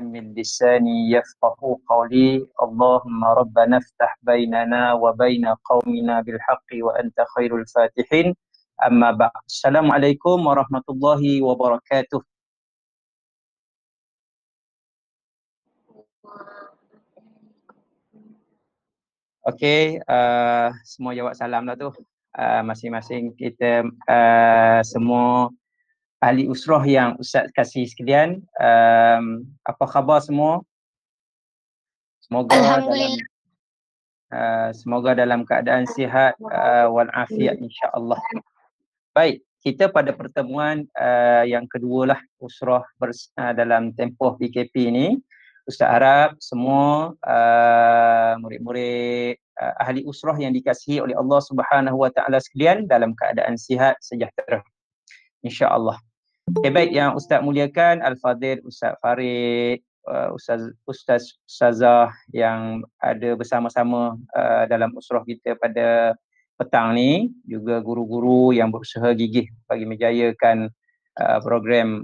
من لساني يفقه قولي اللهم ربنا افتح بيننا وبين قومنا بالحق وأنت خير الفاتحين. أما بعد. السلام عليكم ورحمة الله وبركاته. Okey, semua jawab salam lah tu. Masing-masing kita semua ahli usrah yang Ustaz kasih sekalian. Apa khabar semua? Semoga dalam keadaan sihat walafiat insya-Allah. Baik, kita pada pertemuan yang kedua lah usrah dalam tempoh PKP ni. Ustaz harap semua murid-murid ahli usrah yang dikasihi oleh Allah Subhanahu Wa Taala sekalian dalam keadaan sihat sejahtera. Insya-Allah. Okay, baik, yang Ustaz muliakan Al-Fadhil Ustaz Farid, Ustazah yang ada bersama-sama dalam usrah kita pada petang ni, juga guru-guru yang berusaha gigih bagi menjayakan program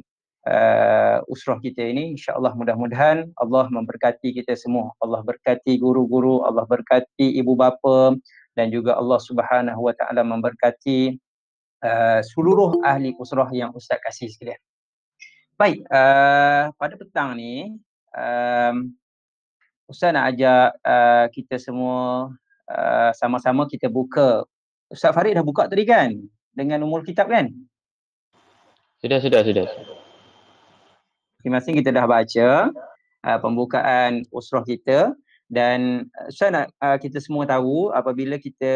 usrah kita ini. InsyaAllah mudah-mudahan Allah memberkati kita semua. Allah berkati guru-guru, Allah berkati ibu bapa, dan juga Allah Subhanahu Wa Taala memberkati seluruh ahli usrah yang Ustaz kasih sekalian. Baik, pada petang ni Ustaz nak ajak kita semua sama-sama kita buka. Ustaz Farid dah buka tadi kan? Dengan umul kitab kan? Sudah. Masing-masing kita dah baca pembukaan usrah kita, dan Ustaz nak kita semua tahu apabila kita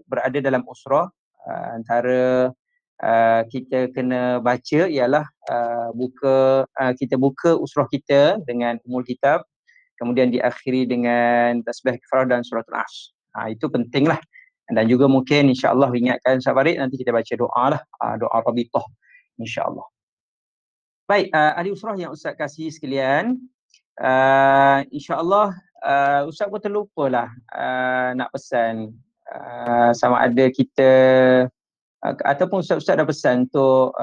berada dalam usrah, antara kita kena baca ialah kita buka usrah kita dengan umul kitab, kemudian diakhiri dengan tasbih kifarah dan suratul Asy. Itu pentinglah. Dan juga mungkin insya-Allah ingatkan Ustaz Farid, nanti kita baca doa lah, doa rabithah insya-Allah. Baik, ahli usrah yang Ustaz kasih sekalian, insya-Allah Ustaz pun terlupalah nak pesan sama ada kita ataupun Ustaz-Ustaz dah pesan untuk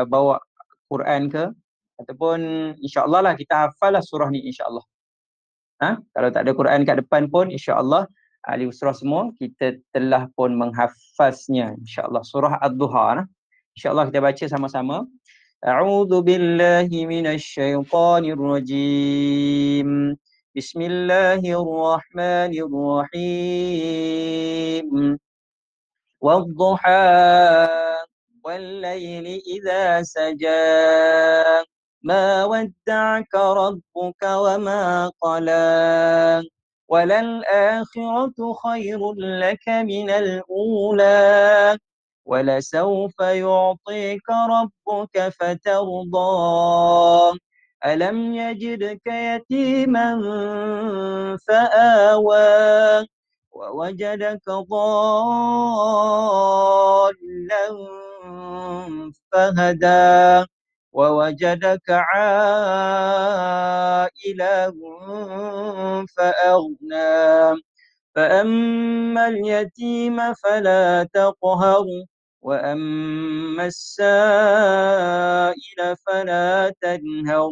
bawa Quran ke, ataupun insya-Allah lah kita hafal lah surah ni insya-Allah. Kalau tak ada Quran kat depan pun insya-Allah ahli usrah semua kita telah pun menghafaznya insya-Allah, surah Ad-Duha. Insya-Allah kita baca sama-sama. A'udzu billahi minasyaitonir rajim. Bismillahirrahmanirrahim. Wadduha wal-laili idza saja. ما ودعك ربك وما قلى وللآخرة خير لك من الأولى ولسوف يعطيك ربك فترضى ألم يجدك يتيما فآوى ووجدك ضالا فهدى ووجدك عائلا فأغنى فأما اليتيم فلا تقهر وأما السائل فلا تنهر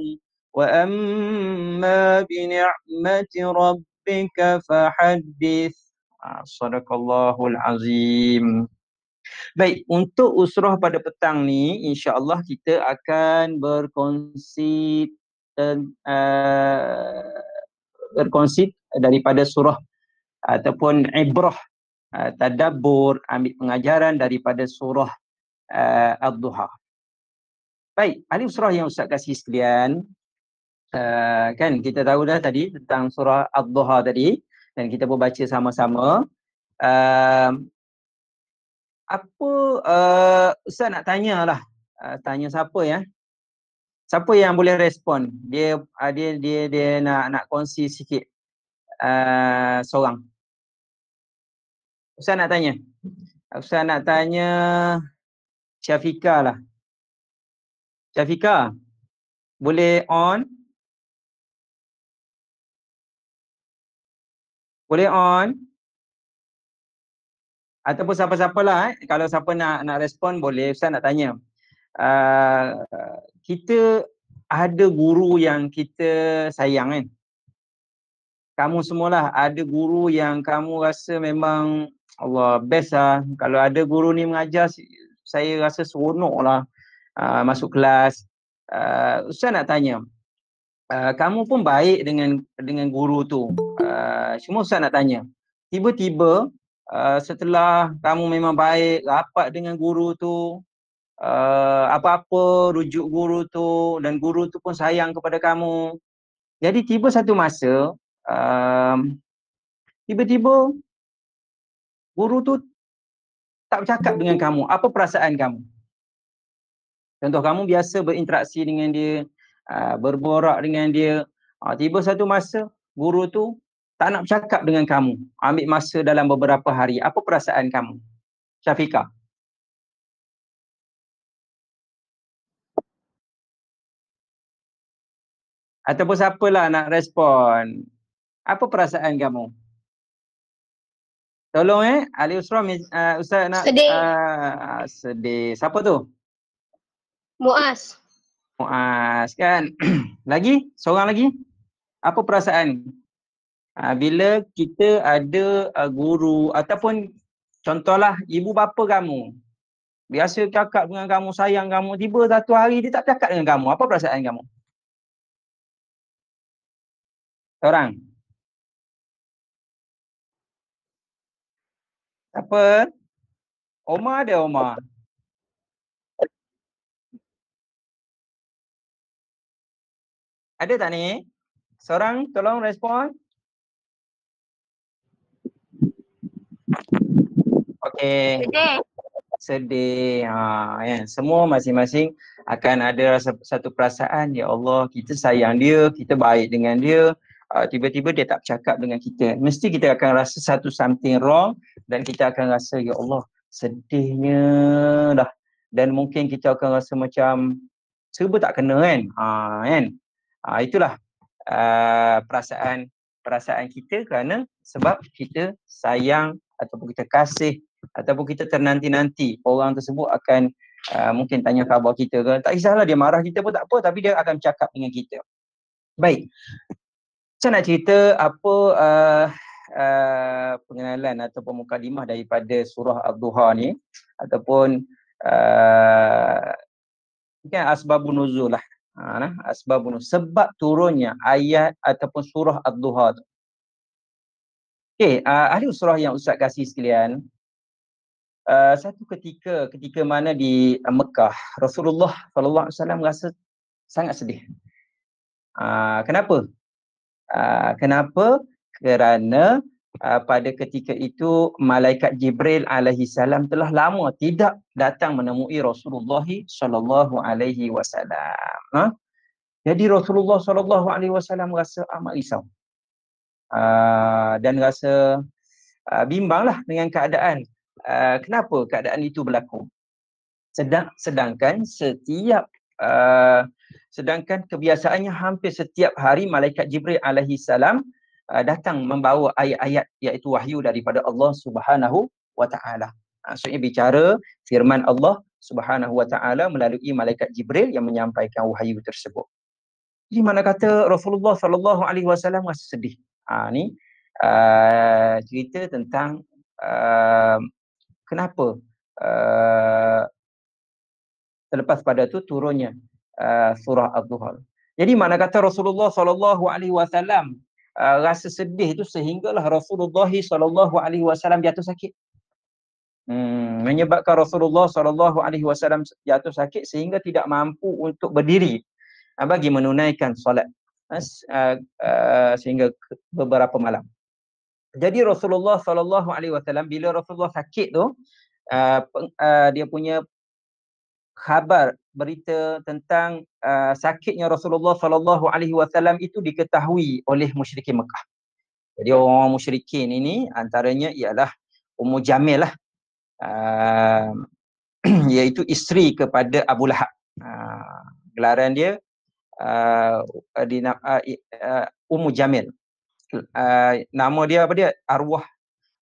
وأما بنعمة ربك فحدث. Sadaqallahul Azim. Baik, untuk usrah pada petang ni insya-Allah kita akan berkongsi daripada surah ataupun ibrah, tadabbur, ambil pengajaran daripada surah Ad-Duha. Baik, ahli usrah yang Ustaz kasih sekalian, kan kita tahu dah tadi tentang surah Ad-Duha tadi, dan kita pun baca sama-sama. Ustaz nak tanyalah, tanya siapa ya? Siapa yang boleh respon? Dia nak kongsi sikit seorang. Ustaz nak tanya. Ustaz nak tanya Syafiqah lah. Syafiqah, boleh on? Boleh on? Ataupun siapa-siapalah kalau siapa nak respon boleh. Ustaz nak tanya. Kita ada guru yang kita sayang kan. Kamu semualah ada guru yang kamu rasa memang Allah best lah. Kalau ada guru ni mengajar, saya rasa seronok lah masuk kelas. Ustaz nak tanya, kamu pun baik dengan guru tu. Cuma Ustaz nak tanya, tiba-tiba setelah kamu memang baik, rapat dengan guru tu, apa-apa rujuk guru tu dan guru tu pun sayang kepada kamu. Jadi tiba satu masa, tiba-tiba guru tu tak bercakap dengan kamu. Apa perasaan kamu? Contoh kamu biasa berinteraksi dengan dia, berborak dengan dia. Tiba satu masa guru tu tak nak bercakap dengan kamu. Ambil masa dalam beberapa hari. Apa perasaan kamu? Syafiqah. Ataupun siapalah nak respon. Apa perasaan kamu? Tolong Ali Usra, Ustaz nak Sedih. sedih. Siapa tu? Muaz. Muaz kan. Lagi? Seorang lagi? Apa perasaan? Bila kita ada guru ataupun contohlah ibu bapa kamu. Biasa cakap dengan kamu, sayang kamu, tiba satu hari dia tak cakap dengan kamu. Apa perasaan kamu? Seorang. Apa? Omar ada Omar. Ada tak ni? Seorang tolong respon. Okey. Sedih. Ya. Semua masing-masing akan ada satu perasaan, ya Allah, kita sayang dia, kita baik dengan dia. Tiba-tiba dia tak bercakap dengan kita. Mesti kita akan rasa something wrong dan kita akan rasa, ya Allah, sedihnya dah. Dan mungkin kita akan rasa macam serba tak kena kan. Kan? Itulah perasaan kita kerana sebab kita sayang ataupun kita kasih ataupun kita ternanti-nanti orang tersebut akan mungkin tanya khabar kita ke. Tak kisahlah dia marah kita pun tak apa, tapi dia akan bercakap dengan kita. Baik. Saya nak cerita apa pengenalan ataupun mukadimah daripada surah Ad-Duha ni ataupun mungkin asbabun nuzul lah. Asbabun nuzul, sebab turunnya ayat ataupun surah Ad-Duha tu. Okey, ahli surah yang Ustaz kasih sekalian, satu ketika mana di Mekah, Rasulullah sallallahu alaihi wasallam rasa sangat sedih. Kenapa? Kenapa? Kerana pada ketika itu malaikat Jibril alaihi salam telah lama tidak datang menemui Rasulullah sallallahu alaihi wasallam. Jadi Rasulullah sallallahu alaihi wasallam rasa amat risau. Dan rasa bimbanglah dengan keadaan. Kenapa keadaan itu berlaku? Sedangkan sedangkan kebiasaannya hampir setiap hari malaikat Jibril alaihi salam datang membawa ayat-ayat iaitu wahyu daripada Allah Subhanahu wa taala. Maksudnya bicara firman Allah Subhanahu wa taala melalui malaikat Jibril yang menyampaikan wahyu tersebut. Jadi mana kata Rasulullah sallallahu alaihi wasallam rasa sedih. Ni cerita tentang kenapa selepas pada tu turunnya surah Ad-Duha. Jadi mana kata Rasulullah sallallahu alaihi wasallam rasa sedih itu sehinggalah Rasulullah sallallahu alaihi wasallam jatuh sakit. Menyebabkan Rasulullah sallallahu alaihi wasallam jatuh sakit sehingga tidak mampu untuk berdiri bagi menunaikan solat sehingga beberapa malam. Jadi Rasulullah sallallahu alaihi wasallam bila Rasulullah sakit tu dia punya khabar berita tentang sakitnya Rasulullah sallallahu alaihi wasallam itu diketahui oleh musyrikin Mekah. Jadi orang musyrikin ini antaranya ialah Ummu Jamil lah. Iaitu isteri kepada Abu Lahab. Gelaran dia Ummu Jamil. Nama dia apa dia?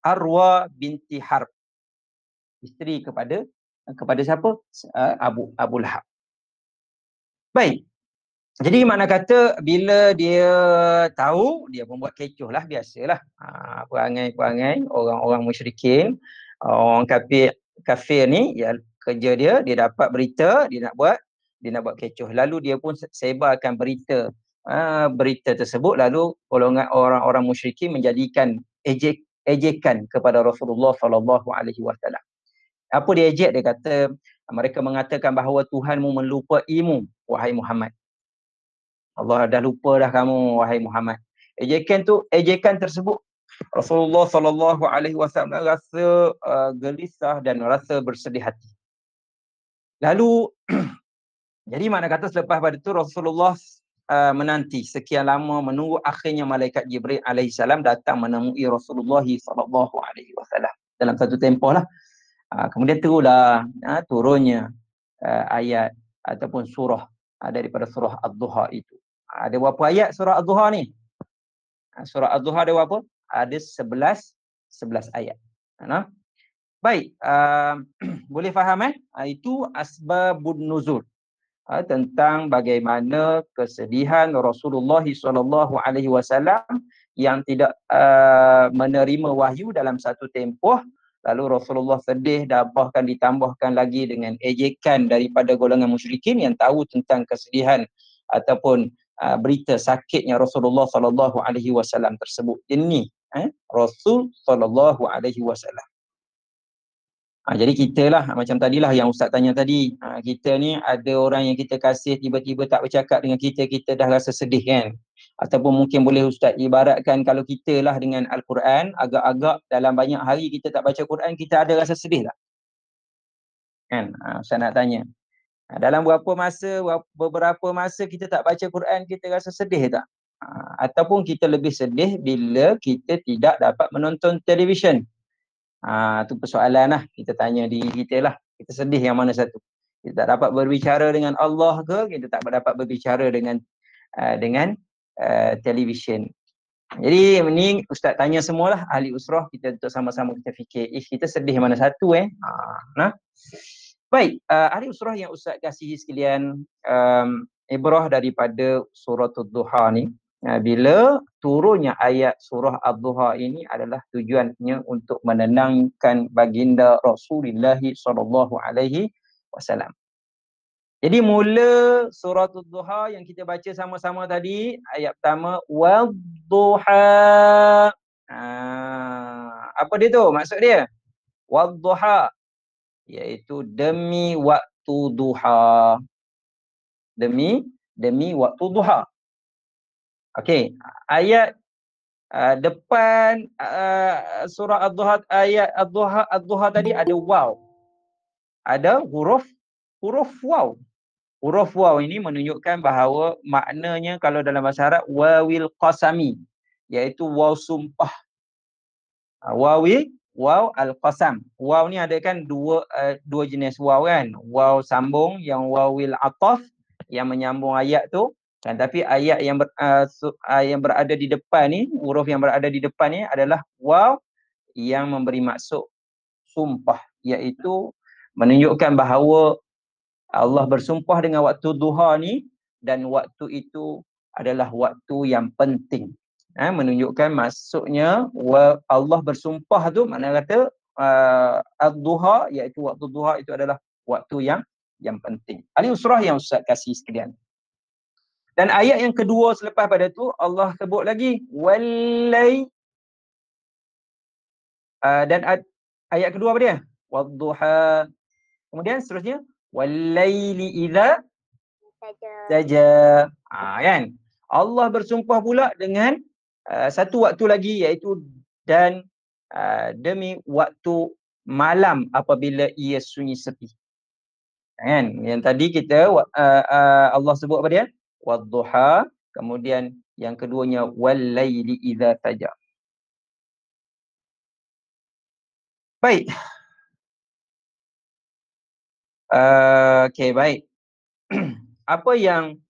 Arwah binti Harb. Isteri kepada siapa? Abu Lahab. Baik. Jadi mana kata bila dia tahu, dia pun buat kecoh lah, biasalah. Perangai-perangai orang-orang musyrikin, orang kafir ni, ya kerja dia dapat berita, dia nak buat kecoh. Lalu dia pun sebarkan berita tersebut, lalu golongan orang-orang musyrikin menjadikan ejekan kepada Rasulullah SAW. Apa dia ejek? Dia kata, mereka mengatakan bahawa Tuhanmu melupaimu, wahai Muhammad. Allah dah lupa dah kamu, wahai Muhammad. Ejekan tersebut Rasulullah SAW rasa gelisah dan rasa bersedih hati. Lalu jadi mana kata selepas pada itu Rasulullah menanti sekian lama, menunggu, akhirnya malaikat Jibril alaihissalam datang menemui Rasulullah SAW dalam satu tempoh lah. Kemudian turunnya ayat ataupun surah daripada surah Ad-Duha itu. Ada berapa ayat surah Ad-Duha ni? Surah Ad-Duha ada berapa? Ada 11 ayat. Baik, boleh faham itu asbabun nuzul. Tentang bagaimana kesedihan Rasulullah SAW yang tidak menerima wahyu dalam satu tempoh. Lalu Rasulullah sedih, dan bahkan ditambahkan lagi dengan ejekan daripada golongan musyrikin yang tahu tentang kesedihan ataupun berita sakitnya Rasulullah SAW tersebut. Ini Rasul SAW. Jadi kita lah, macam tadilah yang Ustaz tanya tadi, kita ni ada orang yang kita kasih tiba-tiba tak bercakap dengan kita, kita dah rasa sedih kan. Ataupun mungkin boleh Ustaz ibaratkan kalau kita lah dengan Al-Quran, agak-agak dalam banyak hari kita tak baca Quran, kita ada rasa sedih tak? Kan? Ustaz nak tanya. Dalam beberapa masa kita tak baca Quran, kita rasa sedih tak? Ataupun kita lebih sedih bila kita tidak dapat menonton televisyen. Itu persoalan lah, kita tanya diri kita lah, kita sedih yang mana satu? Kita tak dapat berbicara dengan Allah ke, kita tak dapat berbicara dengan televisyen. Jadi ni Ustaz tanya semualah ahli usrah, kita untuk sama-sama kita fikir, kita sedih mana satu Baik, ahli usrah yang Ustaz kasihi sekalian, ibrah daripada surah Ad-Duha ni, bila turunnya ayat surah Ad-Duha ini adalah tujuannya untuk menenangkan baginda Rasulullah SAW. Jadi mula surah Ad-Duha yang kita baca sama-sama tadi, ayat pertama, Wad-Duha. Apa dia tu? Maksud dia? Wad-Duha, iaitu demi waktu duha. Demi waktu duha. Okey, ayat depan surah Ad-Duha, ayat Ad-Duha tadi ada waw. Ada huruf waw. Huruf waw ini menunjukkan bahawa maknanya kalau dalam bahasa Arab wawil qasami, iaitu waw sumpah. Waw al-qasam. Waw ni ada kan dua jenis waw kan. Waw sambung yang wawil ataf yang menyambung ayat tu. Kan, tapi ayat yang berada di depan ni, huruf yang berada di depan ni adalah waw yang memberi maksud sumpah, iaitu menunjukkan bahawa Allah bersumpah dengan waktu duha ni, dan waktu itu adalah waktu yang penting. Menunjukkan maksudnya Allah bersumpah tu, makna kata ad-duha, iaitu waktu duha itu adalah waktu yang penting. Ahli usrah yang Ustaz kasih sekalian. Dan ayat yang kedua selepas pada tu Allah sebut lagi wallai, dan ayat kedua apa dia? Wad-duha. Kemudian seterusnya wallaili idza saja. Kan? Allah bersumpah pula dengan satu waktu lagi, iaitu dan demi waktu malam apabila ia sunyi sepi. Kan? Yang tadi kita Allah sebut apa dia? Wad-duha, kemudian yang keduanya wallaili idza saja. Baik. Okey, baik. Apa yang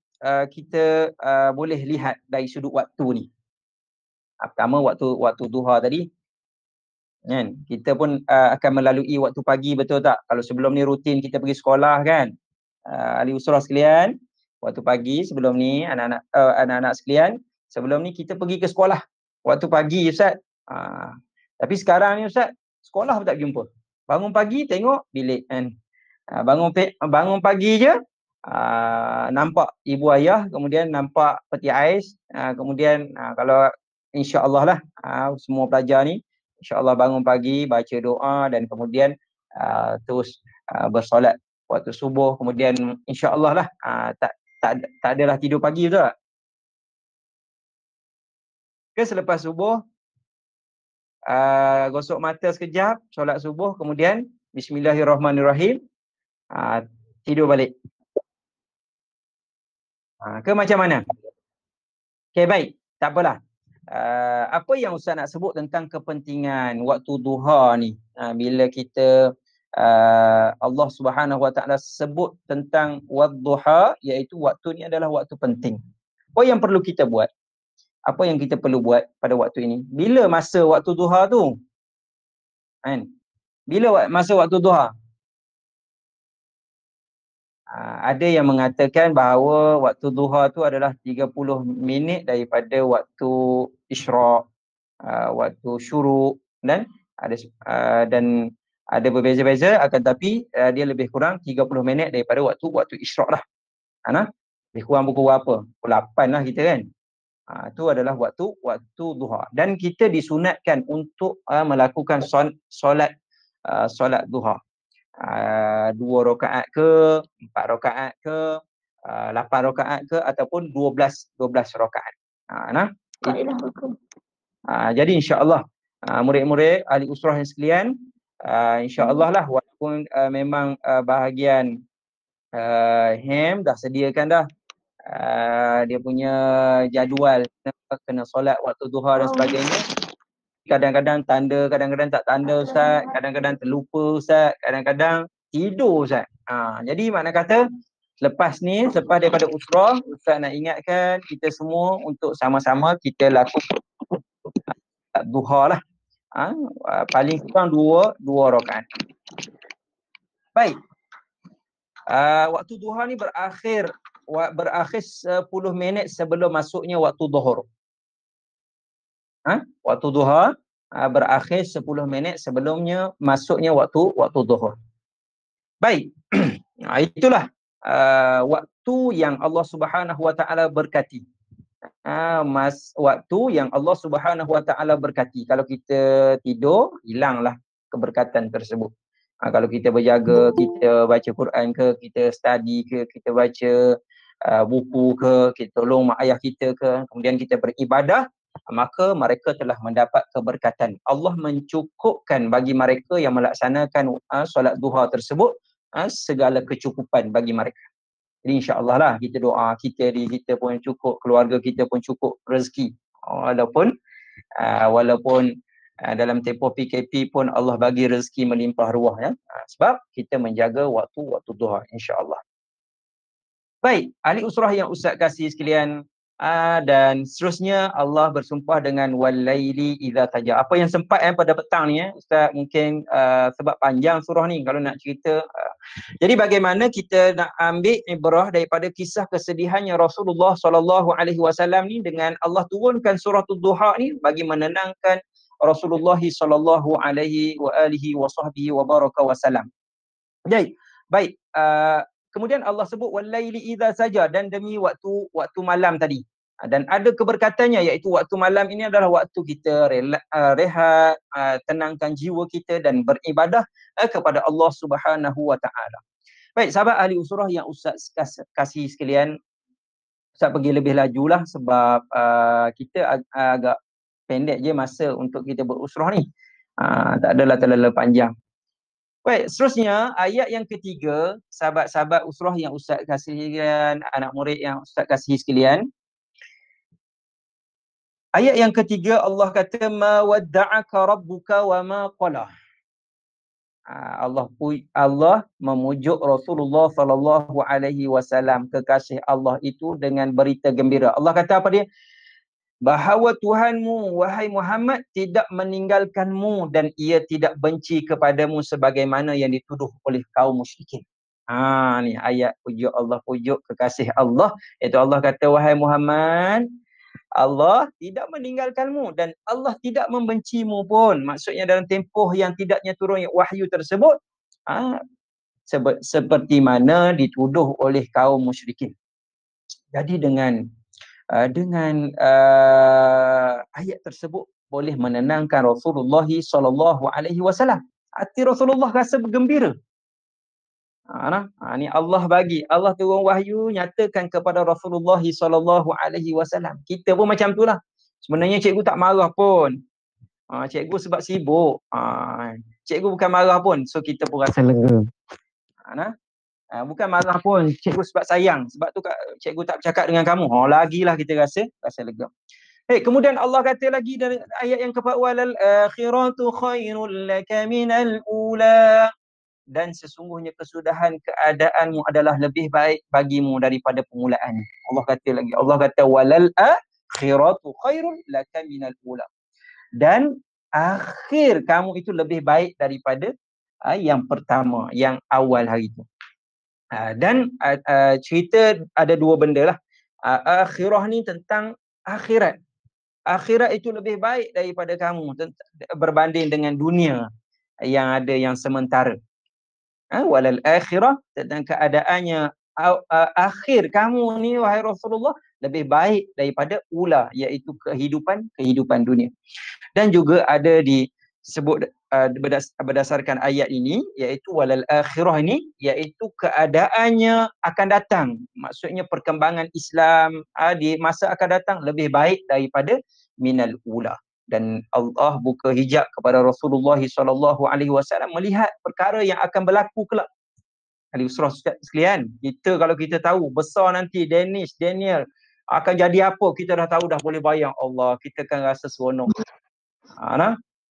kita boleh lihat dari sudut waktu ni? Pertama waktu duha tadi, kan? Kita pun akan melalui waktu pagi, betul tak? Kalau sebelum ni rutin kita pergi sekolah kan? Ahli usrah sekalian, Waktu pagi sebelum ni anak-anak sekalian, sebelum ni kita pergi ke sekolah. Waktu pagi Ustaz. Tapi sekarang ni Ustaz, sekolah pun tak jumpa. Bangun pagi tengok bilik kan. Bangun pagi je nampak ibu ayah, kemudian nampak peti ais, kemudian kalau insya-Allah lah semua pelajar ni insya-Allah bangun pagi baca doa dan kemudian terus bersolat waktu subuh, kemudian insya-Allah lah tak adalah tidur pagi, betul tak? Ke selepas subuh gosok mata sekejap, solat subuh, kemudian bismillahirrahmanirrahim, tidur balik. Ke macam mana? Okey, baik. Tak apalah. Apa yang Ustaz nak sebut tentang kepentingan waktu duha ni? Bila kita Allah Subhanahu Wa Taala sebut tentang wadduha, iaitu waktu ni adalah waktu penting. Apa yang perlu kita buat? Apa yang kita perlu buat pada waktu ini? Bila masa waktu duha tu? Kan? Bila masa waktu duha? Ada yang mengatakan bahawa waktu duha tu adalah 30 minit daripada waktu isyraq, waktu syuruk, dan ada berbeza-beza, akan tapi dia lebih kurang 30 minit daripada waktu isyraq lah. Lebih kurang pukul berapa? Pukul 8 lah kita kan. Itu adalah waktu duha, dan kita disunatkan untuk melakukan solat duha. 2 rakaat ke, 4 rakaat ke, 8 rakaat ke, ataupun 12 rakaat. Jadi insya-Allah murid-murid ahli usrah yang sekalian, insya-Allah lah, walaupun memang bahagian HEM dah sediakan dah dia punya jadual kena solat waktu duha dan sebagainya. Kadang-kadang tanda, kadang-kadang tak tanda Ustaz, kadang-kadang terlupa Ustaz, kadang-kadang tidur Ustaz. Jadi makna kata lepas daripada usrah, Ustaz nak ingatkan kita semua untuk sama-sama kita lakukan duha lah. Paling kurang dua rakaat. Baik. Waktu duha ni berakhir 10 minit sebelum masuknya waktu zuhur. Waktu duha berakhir 10 minit sebelumnya masuknya waktu zuhur. Baik. Itulah waktu yang Allah Subhanahu Wa Taala berkati. Waktu yang Allah Subhanahu Wa Taala berkati. Kalau kita tidur, hilanglah keberkatan tersebut. Kalau kita berjaga, kita baca Quran ke, kita study ke, kita baca buku ke, kita tolong mak ayah kita ke, kemudian kita beribadah, maka mereka telah mendapat keberkatan. Allah mencukupkan bagi mereka yang melaksanakan solat duha tersebut segala kecukupan bagi mereka. Jadi insya-Allah lah kita doa, kita pun cukup, keluarga kita pun cukup rezeki. Walaupun dalam tempoh PKP pun Allah bagi rezeki melimpah ruah ya. Sebab kita menjaga waktu duha insya-Allah. Baik, ahli usrah yang Ustaz kasih sekalian, dan seterusnya Allah bersumpah dengan walaili idza saja. Apa yang sempat pada petang ni Ustaz, mungkin sebab panjang surah ni kalau nak cerita. Jadi bagaimana kita nak ambil ibrah daripada kisah kesedihannya Rasulullah SAW ni dengan Allah turunkan surah Duha ni bagi menenangkan Rasulullah SAW. Jadi baik, kemudian Allah sebut walaili idza saja, dan demi waktu malam tadi. Dan ada keberkatannya, iaitu waktu malam ini adalah waktu kita rehat, tenangkan jiwa kita dan beribadah kepada Allah Subhanahu Wa Taala. Baik, sahabat ahli usrah yang Ustaz kasih sekalian, Ustaz pergi lebih lajulah sebab kita agak pendek je masa untuk kita berusrah ni. Tak adalah terlalu panjang. Baik, seterusnya ayat yang ketiga, sahabat-sahabat usrah yang Ustaz kasih sekalian, anak murid yang Ustaz kasih sekalian. Ayat yang ketiga Allah kata ma wadda'aka rabbuka wa ma qala. Allah memujuk Rasulullah SAW, kekasih Allah itu, dengan berita gembira. Allah kata apa dia? Bahawa Tuhanmu, wahai Muhammad, tidak meninggalkanmu dan ia tidak benci kepadamu sebagaimana yang dituduh oleh kaum musyrikin. Ni ayat pujuk Allah, pujuk kekasih Allah. Iaitu Allah kata, wahai Muhammad, Allah tidak meninggalkanmu dan Allah tidak membencimu pun. Maksudnya dalam tempoh yang tidaknya turun wahyu tersebut, seperti mana dituduh oleh kaum musyrikin. Jadi dengan ayat tersebut boleh menenangkan Rasulullah sallallahu alaihi wasallam. Hati Rasulullah rasa bergembira. Ni Allah bagi, Allah turun wahyu nyatakan kepada Rasulullah sallallahu alaihi wasallam. Kita pun macam itulah. Sebenarnya cikgu tak marah pun. Cikgu sebab sibuk. Cikgu bukan marah pun. So kita pun rasa lega. Bukan marah pun, cikgu sebab sayang. Sebab tu cikgu tak bercakap dengan kamu. Lagilah kita rasa lega. Kemudian Allah kata lagi dari ayat yang keempat, walal akhiratu khairul laka minal ula. Dan sesungguhnya kesudahan keadaanmu adalah lebih baik bagimu daripada permulaan. Allah kata walal akhiratu khairul laka minal ula. Dan akhir kamu itu lebih baik daripada yang pertama, yang awal hari itu. Dan cerita ada dua benda lah. Akhirah ni tentang akhirat. Akhirat itu lebih baik daripada kamu berbanding dengan dunia yang ada yang sementara. Walal akhirah, tentang keadaannya akhir kamu ni wahai Rasulullah lebih baik daripada ula, iaitu kehidupan dunia. Dan juga ada disebut berdasarkan ayat ini, iaitu walal akhirah ini, iaitu keadaannya akan datang. Maksudnya perkembangan Islam di masa akan datang lebih baik daripada minal ula. Dan Allah buka hijab kepada Rasulullah sallallahu alaihi wasallam melihat perkara yang akan berlaku kelak. Ahli usrah sekalian, kita kalau kita tahu besar nanti Daniel akan jadi apa, kita dah tahu, dah boleh bayang. Allah, kita akan rasa seronok.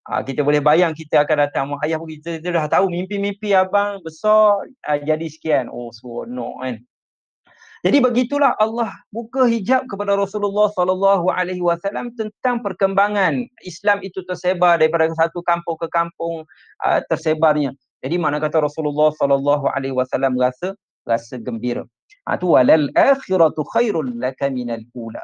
Kita boleh bayang kita akan datang mak ayah kita dah tahu mimpi-mimpi abang besar jadi sekian. Seronok kan. Jadi begitulah Allah buka hijab kepada Rasulullah sallallahu alaihi wasallam tentang perkembangan Islam itu tersebar daripada satu kampung ke kampung tersebarnya. Jadi mana kata Rasulullah sallallahu alaihi wasallam rasa gembira. Tu walal akhiratu khairul laka minal ula.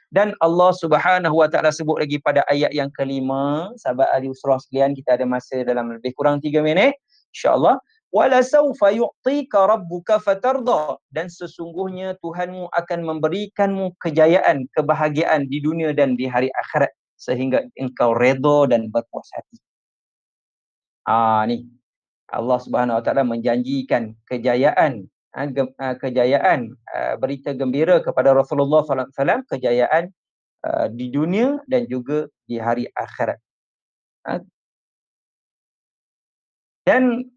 Dan Allah Subhanahu wa taala sebut lagi pada ayat yang kelima, sahabat ahli usrah sekalian, kita ada masa dalam lebih kurang 3 minit insya-Allah. Wala sawfa yu'tika rabbuka fatarda, dan sesungguhnya Tuhanmu akan memberikanmu kejayaan, kebahagiaan di dunia dan di hari akhirat sehingga engkau redha dan berpuas hati. Ni Allah Subhanahu wa taala menjanjikan kejayaan, berita gembira kepada Rasulullah sallallahu alaihi wasallam, kejayaan di dunia dan juga di hari akhirat. Dan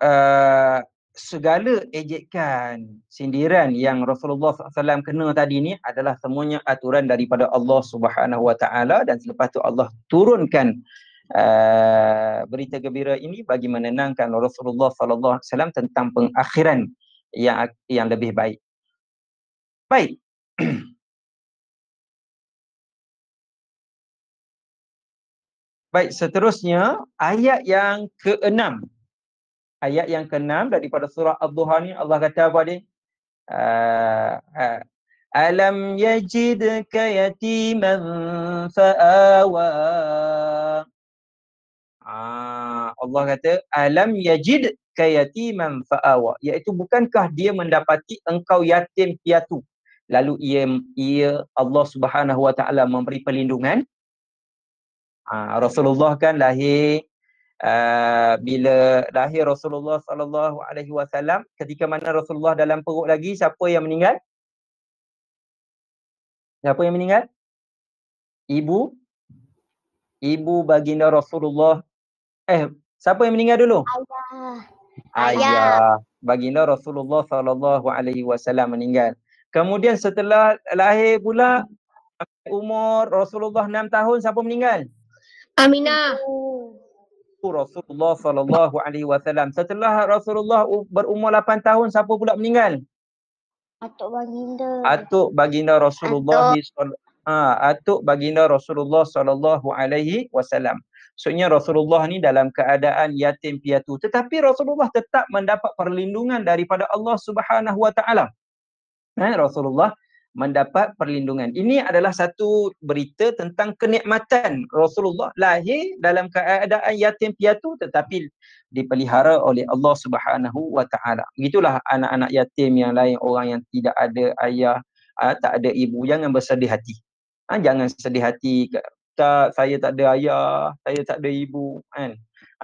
segala ejekan, sindiran yang Rasulullah SAW kena tadi ni adalah semuanya aturan daripada Allah Subhanahu Wa Taala, dan selepas tu Allah turunkan berita gembira ini bagi menenangkan Rasulullah SAW tentang pengakhiran yang lebih baik. Baik. Baik, seterusnya ayat yang ke-6. Ayat yang ke-6 daripada surah Ad-Duha ni, Allah kata apa dia? Alam yajidka yatiman fa'awa. Allah kata alam yajidka yatiman fa'awa, iaitu bukankah dia mendapati engkau yatim piatu lalu ia Allah Subhanahu wa taala memberi perlindungan. Rasulullah kan lahir, bila lahir Rasulullah sallallahu alaihi wasallam, ketika mana Rasulullah dalam perut lagi, siapa yang meninggal? Siapa yang meninggal? Ibu baginda Rasulullah. Siapa yang meninggal dulu? Ayah baginda Rasulullah sallallahu alaihi wasallam meninggal. Kemudian setelah lahir pula, umur Rasulullah 6 tahun, siapa meninggal? Aminah. Rasulullah sallallahu alaihi wasallam. Setelah Rasulullah berumur 8 tahun, siapa pula meninggal? Atuk baginda. Atuk baginda Rasulullah atuk baginda Rasulullah sallallahu alaihi wasallam. Maksudnya Rasulullah ni dalam keadaan yatim piatu, tetapi Rasulullah tetap mendapat perlindungan daripada Allah Subhanahu Wa Taala. Rasulullah mendapat perlindungan. Ini adalah satu berita tentang kenikmatan Rasulullah lahir dalam keadaan yatim piatu tetapi dipelihara oleh Allah Subhanahu Wa Taala. Begitulah anak-anak yatim yang lain, orang yang tidak ada ayah, tak ada ibu, jangan bersedih hati. Jangan sedih hati, tak, saya tak ada ayah, saya tak ada ibu, kan.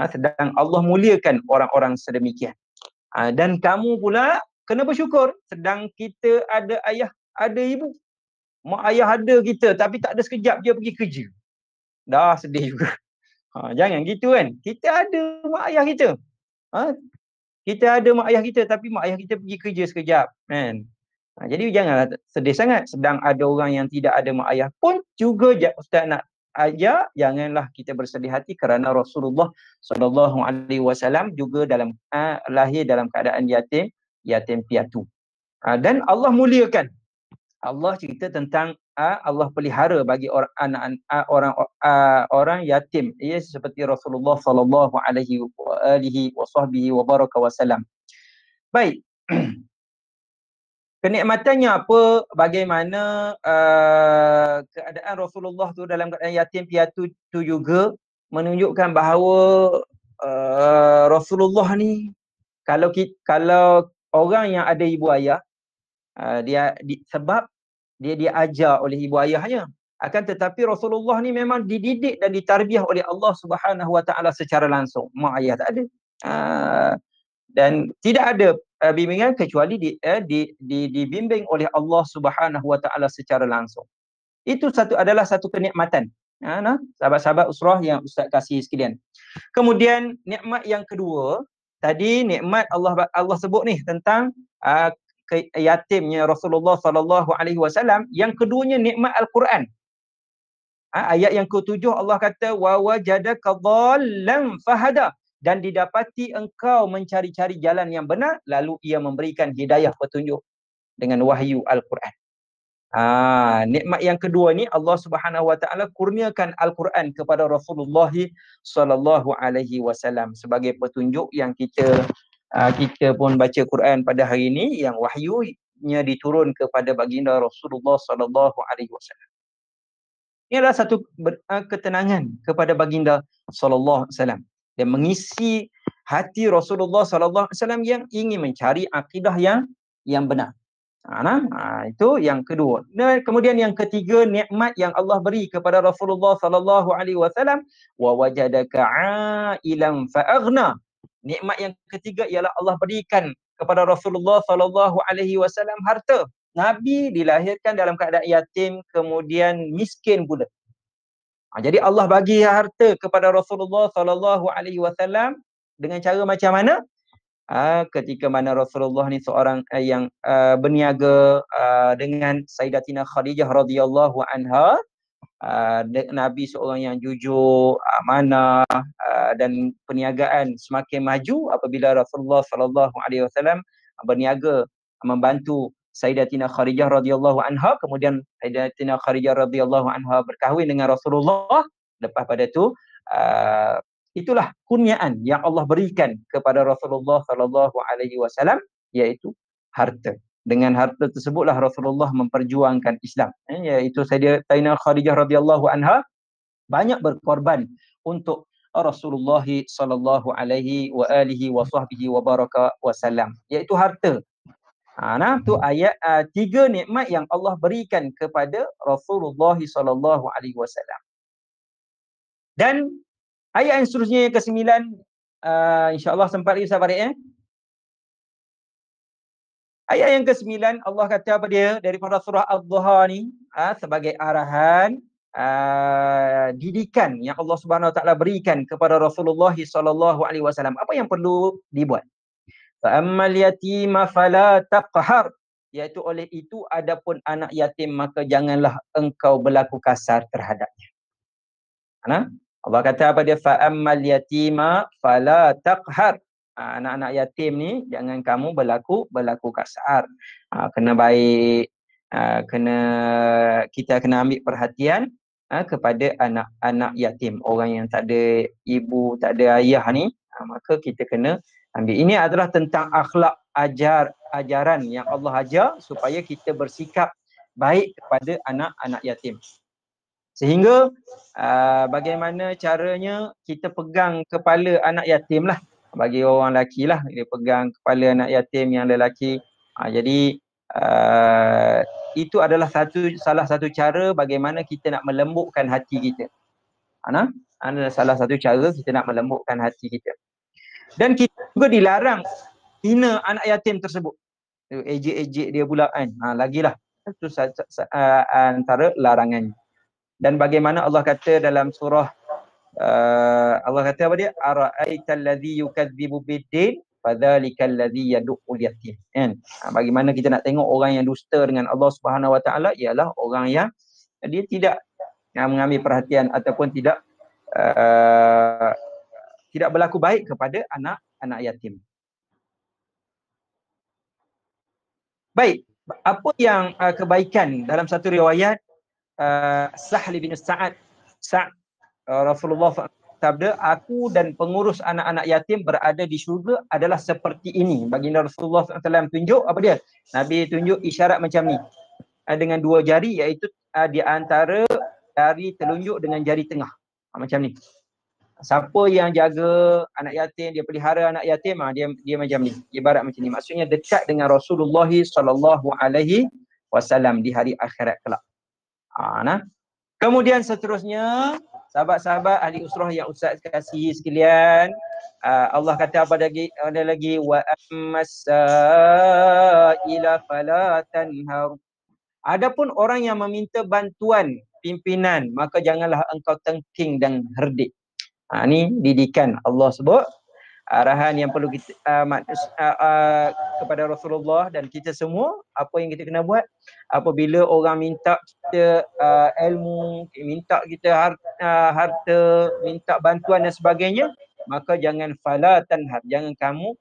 Sedang Allah muliakan orang-orang sedemikian. Dan kamu pula kena bersyukur sedang kita ada ayah, ada ibu. Mak ayah ada kita tapi tak ada sekejap dia pergi kerja. Dah sedih juga. Jangan gitu kan. Kita ada mak ayah kita. Kita ada mak ayah kita tapi mak ayah kita pergi kerja sekejap, kan. Jadi janganlah sedih sangat. Sedang ada orang yang tidak ada mak ayah pun juga Ustaz nak ajak, janganlah kita bersedih hati kerana Rasulullah SAW juga dalam lahir dalam keadaan yatim piatu. Dan Allah muliakan. Allah cerita tentang Allah pelihara bagi orang yatim, ya, seperti Rasulullah sallallahu alaihi wasallam. Baik. Kenikmatannya apa? Bagaimana keadaan Rasulullah tu dalam keadaan yatim piatu tu juga menunjukkan bahawa Rasulullah ni kalau orang yang ada ibu ayah, sebab dia diajar oleh ibu ayahnya. Akan tetapi Rasulullah ni memang dididik dan ditarbiah oleh Allah Subhanahu Wa Taala secara langsung. Mak ayah tak ada. Dan tidak ada bimbingan kecuali dibimbing oleh Allah Subhanahu Wa Taala secara langsung. Itu adalah satu kenikmatan. Sahabat-sahabat usrah yang Ustaz kasih sekalian. Kemudian nikmat yang kedua, tadi nikmat Allah sebut ni tentang yatimnya Rasulullah sallallahu alaihi wasallam. Yang keduanya nikmat Al-Quran. Ayat yang ke-7 Allah kata wa wajadaka dhallan fahada, dan didapati engkau mencari-cari jalan yang benar lalu ia memberikan hidayah petunjuk dengan wahyu Al-Quran. Nikmat yang kedua ni Allah Subhanahu Wa Taala kurniakan Al-Quran kepada Rasulullah sallallahu alaihi wasallam sebagai petunjuk yang kita pun baca Quran pada hari ini yang wahyunya diturun kepada baginda Rasulullah sallallahu alaihi wasallam. Ini adalah satu ketenangan kepada baginda sallallahu alaihi wasallam dan mengisi hati Rasulullah sallallahu alaihi wasallam yang ingin mencari akidah yang benar. Itu yang kedua. Dan kemudian yang ketiga, nikmat yang Allah beri kepada Rasulullah sallallahu alaihi wasallam, wa wajadaka ailan fa'aghna. Nikmat yang ketiga ialah Allah berikan kepada Rasulullah sallallahu alaihi wasallam harta. Nabi dilahirkan dalam keadaan yatim, kemudian miskin pula. Jadi Allah bagi harta kepada Rasulullah sallallahu alaihi wasallam dengan cara macam mana? Ketika mana Rasulullah ni seorang yang berniaga dengan Sayyidatina Khadijah radhiyallahu anha. Nabi seorang yang jujur, amanah, dan perniagaan semakin maju apabila Rasulullah sallallahu alaihi wasallam berniaga membantu Sayyidatina Khadijah radhiyallahu anha. Kemudian Sayyidatina Khadijah radhiyallahu anha berkahwin dengan Rasulullah. Lepas pada tu itulah kurniaan yang Allah berikan kepada Rasulullah sallallahu alaihi wasallam, iaitu harta. Dengan harta tersebutlah Rasulullah memperjuangkan Islam. Iaitu Sayyidatina Khadijah radhiyallahu anha banyak berkorban untuk Rasulullah sallallahu alaihi wa alihi wa sahbihi wa baraka wasallam, iaitu harta. Tu ayat 3 nikmat yang Allah berikan kepada Rasulullah sallallahu alaihi wasallam. Dan ayat yang seterusnya yang ke-9, insya-Allah sempat lagi sahabat Ayat yang ke-9 Allah kata apa dia daripada surah Ad-Duha ni, sebagai arahan didikan yang Allah Subhanahu Wa Taala berikan kepada Rasulullah sallallahu alaihi wasallam. Apa yang perlu dibuat? Fa ammal yatima fala taqhar, iaitu oleh itu adapun anak yatim maka janganlah engkau berlaku kasar terhadapnya. Allah kata apa dia? Fa ammal yatima fala taqhar. Anak-anak yatim ni jangan kamu berlaku kasar. Kena baik, kita kena ambil perhatian kepada anak-anak yatim, orang yang tak ada ibu, tak ada ayah ni, maka kita kena ambil. Ini adalah tentang akhlak ajaran yang Allah ajar supaya kita bersikap baik kepada anak-anak yatim. Sehingga bagaimana caranya kita pegang kepala anak yatim lah. Bagi orang lelaki lah, dia pegang kepala anak yatim yang lelaki. Jadi itu adalah salah satu cara bagaimana kita nak melembutkan hati kita. Adalah salah satu cara kita nak melembutkan hati kita. Dan kita juga dilarang hina anak yatim tersebut. Ejek-ejek dia pula kan. Lagilah. Itu antara larangannya. Dan bagaimana Allah kata dalam surah Allah kata apa dia? Ara'aital ladzi yukadzibu biddin fadzalikal ladzi yad'ul yatim. Kan? Bagaimana kita nak tengok orang yang dusta dengan Allah Subhanahu Wa Taala ialah orang yang dia tidak mengambil perhatian ataupun tidak berlaku baik kepada anak yatim. Baik, apa yang kebaikan dalam satu riwayat Sahl bin Sa'ad Rasulullah sabda, aku dan pengurus anak-anak yatim berada di syurga adalah seperti ini. Baginda Rasulullah SAW tunjuk apa dia? Nabi tunjuk isyarat macam ni dengan dua jari, iaitu di antara jari telunjuk dengan jari tengah, macam ni. Siapa yang jaga anak yatim, dia pelihara anak yatim, dia macam ni, ibarat macam ni. Maksudnya dekat dengan Rasulullah SAW di hari akhirat kelak. Kemudian seterusnya, sahabat-sahabat ahli usrah yang Ustaz kasihi sekalian, Allah kata apa lagi? Ada lagi, wa ammas-sa'ila fala tanhar. Adapun orang yang meminta bantuan pimpinan, maka janganlah engkau tengking dan herdik. Ni didikan Allah sebut, arahan yang perlu kita kepada Rasulullah dan kita semua. Apa yang kita kena buat apabila orang minta kita ilmu, minta kita harta, minta bantuan dan sebagainya, maka jangan fala tanhar, jangan kamu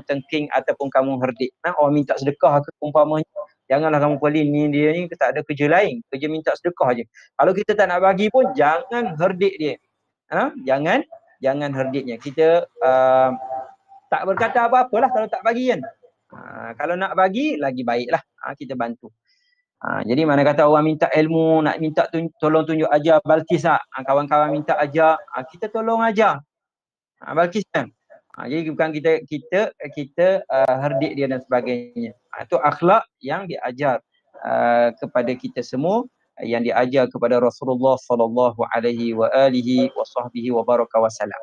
tengking ataupun kamu herdik. Orang minta sedekah ke umpamanya, janganlah kamu pelin, ni dia ni tak ada kerja lain, kerja minta sedekah aje. Kalau kita tak nak bagi pun jangan herdik dia. Jangan herdiknya. Kita tak berkata apa-apalah kalau tak bagi kan. Kalau nak bagi, lagi baiklah. Kita bantu. Jadi mana kata orang minta ilmu, nak minta tolong tunjuk ajar Balkis lah. Kawan-kawan minta ajar, kita tolong ajar Balkis kan. Jadi bukan kita herdik dia dan sebagainya. Itu akhlak yang diajar kepada kita semua, yang diajar kepada Rasulullah sallallahu alaihi wa alihi wa sahbihi wa baraka wasallam.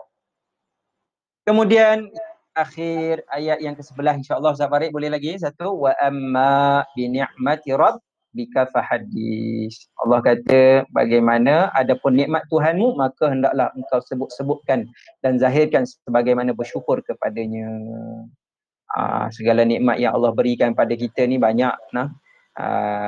Kemudian akhir ayat yang ke-11, insya-Allah Ustaz Farid boleh lagi satu, wa amma bi ni'mati rabbika fahaddis. Allah kata bagaimana adapun nikmat Tuhanmu, maka hendaklah engkau sebut-sebutkan dan zahirkan sebagaimana bersyukur kepadanya. Segala nikmat yang Allah berikan pada kita ni banyak,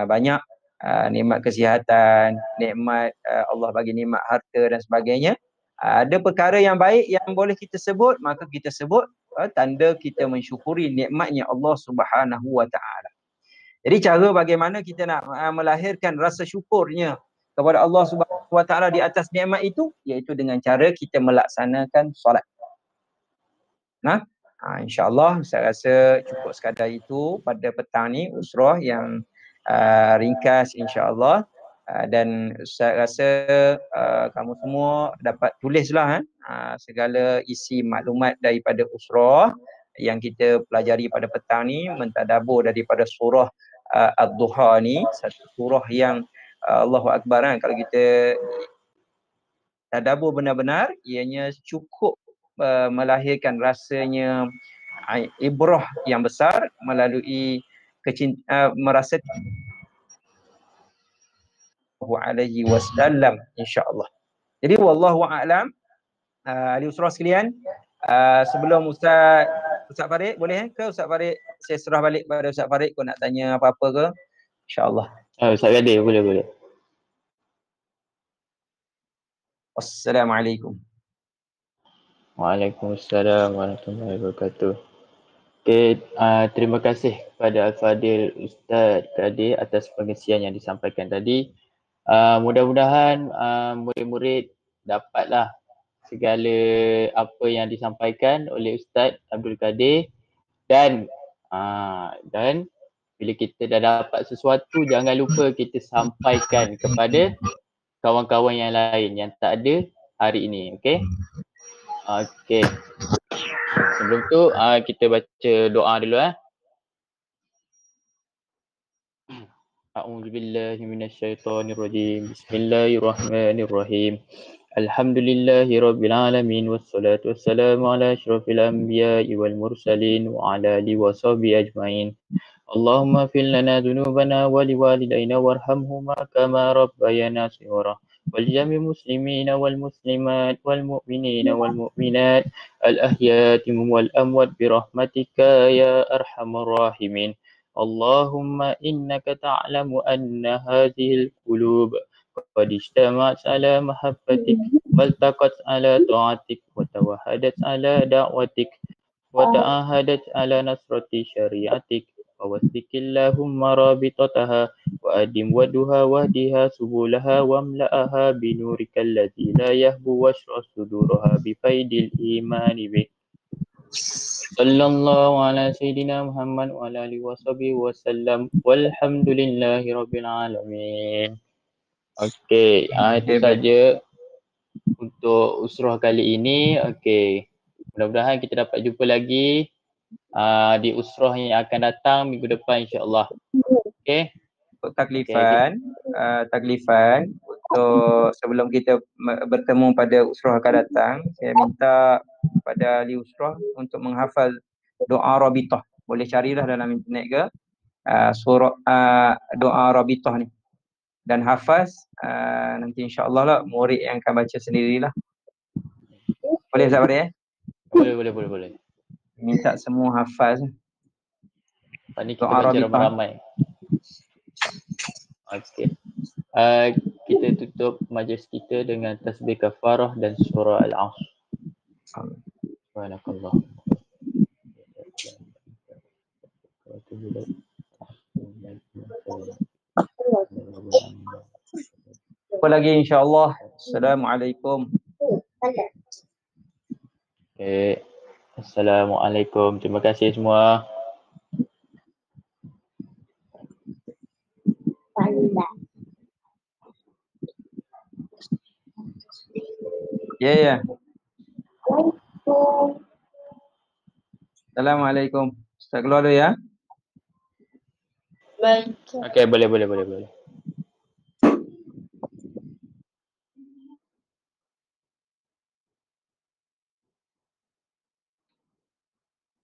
banyak. Nikmat kesihatan, nikmat Allah bagi nikmat harta dan sebagainya. Ada perkara yang baik yang boleh kita sebut, maka kita sebut, tanda kita mensyukuri nikmatnya Allah Subhanahu Wa Taala. Jadi cara bagaimana kita nak melahirkan rasa syukurnya kepada Allah Subhanahu Wa Taala di atas nikmat itu, iaitu dengan cara kita melaksanakan solat. InsyaAllah saya rasa cukup sekadar itu pada petang ni, usrah yang ringkas insya-Allah, dan saya rasa kamu semua dapat tulislah segala isi maklumat daripada usrah yang kita pelajari pada petang ni, mentadabbur daripada surah Ad-Duha ni, satu surah yang Allahu Akbar kan. Kalau kita tadabbur benar-benar, ianya cukup melahirkan rasanya ibrah yang besar melalui merasa alaihi wasallam insya-Allah. Jadi wallahu a'lam. Ahli usrah sekalian, sebelum Ustaz Farid boleh ke Ustaz Farid saya serah balik pada Ustaz Farid, kau nak tanya apa-apa ke? Insya-Allah. Ustaz Gadir boleh. Assalamualaikum. Waalaikumsalam warahmatullahi wabarakatuh. Okay, terima kasih kepada Al-Fadil Ustaz Gadir atas pengisian yang disampaikan tadi. Mudah-mudahan murid-murid dapatlah segala apa yang disampaikan oleh Ustaz Abdul Kadir dan bila kita dah dapat sesuatu, jangan lupa kita sampaikan kepada kawan-kawan yang lain yang tak ada hari ini. Okay? Okay. Sebelum tu kita baca doa dulu. A'udzubillahi minasyaitonirrajim. Bismillahirrahmanirrahim. Alhamdulillahi rabbil alamin wassalatu wassalamu ala asyrafil anbiya'i wal mursalin wa ala alihi wa sahbihi ajmain. Allahumma fil lana dhunubana wa liwalidayna warhamhuma kama rabbayana shighara wal jami' muslimina wal muslimat wal mu'minina wal mu'minat al ahyati wal amwat bi rahmatika ya arhamar rahimin. Allahumma innaka ta'lamu anna hadhihi al qulub qad ijtama'at ala mahabbatik waltaqat ala ta'atik wa tawahadat ala da'watik wa ta'ahadat ala nasrati syariatik Allahumma rabitataha wa adim waduha wahdiha subulaha wamla'aha binurika alladhi la yahbu washrah suduraha bifaidil imani bik. Sallallahu ala sayyidina Muhammad wa ala alihi wa sahbihi wa sallam walhamdulillahi rabbil alamin. Okey, itu saja untuk usrah kali ini. Okey, mudah-mudahan kita dapat jumpa lagi di usrah yang akan datang minggu depan insya-Allah. Okey. Untuk taklifan untuk sebelum kita bertemu pada usrah akan datang, saya minta pada ahli usrah untuk menghafal doa Rabitah. Boleh carilah dalam internet ke surah doa Rabitah ni. Dan hafaz nanti insya-Allah lah murid yang akan baca sendirilah. Boleh Ustaz Farid Boleh. Minta semua hafaz. Lepas ni kita baca ramai-ramai. Okey. Kita tutup majlis kita dengan tasbih kafarah dan surah Al-Asr. Subhanakallah. Jumpa lagi insya-Allah. Assalamualaikum. Okay. Assalamualaikum. Terima kasih semua. Ya. Assalamualaikum. Ustaz keluar dulu ya. Baik. Okay, boleh.